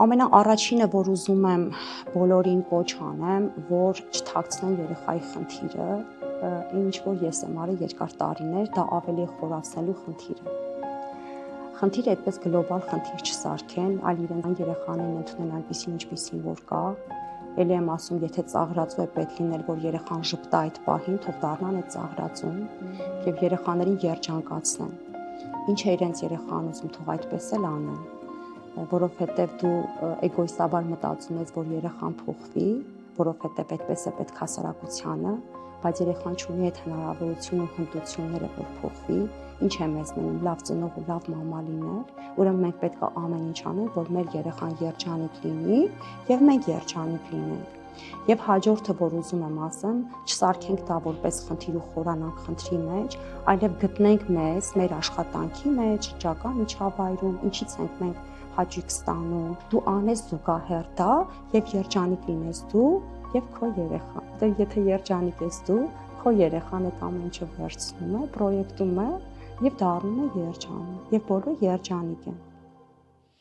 Ամենաառաջինը, որ ուզում եմ բոլորին կոչ անեմ, որ չթաքցնեն երեխայի խնդիրը, ինչ որ ես եմ արել երկար տարիներ, դա ավելի խորացնելու խնդիրը։ Խնդիրը այդպես գլոբալ խնդիր չսարքեն, այլ իրեն երեխաներին ընդունել այնպիսին, ինչպիսին որ կա։ Էլի եմ ասում, եթե ծաղրածու է պետք լինել, որ երեխան ժպտա այդ պահին, թող դառնան այդ ծաղրածուն եւ երեխաներին երջանկացնեն։ Ինչ է իրենց երեխան ուզում, թող այդպես էլ անեն, որովհետեւ դու էգոիստաբար մտածում ես, որ երեխան փոխվի, որովհետեւ այդպես է պետք հասարակությանը, բայց երեխան չունի այդ հնարավորությունը ու հմտությունները, որ փոխվի, ինչ է մեզ մնում, լավ ծնող ու լավ մամա լինել, ուրեմն մենք պետք է ամեն ինչ անենք, որ մեր երեխան երջանիկ լինի եւ մենք երջանիկ լինենք։ Եվ հաջորդը, որ ուզում եմ ասեմ, չսարքենք դա որպես խնդիր ու խորանանք խնդրի մեջ, այլև գտնենք մեզ, մեր աշխատանքի մեջ, շրջակա միջավայրում, ինչից ենք մենք հաճույք ստանում, դու անես զուգահեռ դա եւ երջանիկ լինես դու եւ քո երեխան։ Եթե երջանիկ ես դու, քո երեխան այդ ամեն ինչը վերցնում է, պրոյեկտում է եւ դառնում է երջանիկ, եւ բոլորը երջանիկ են։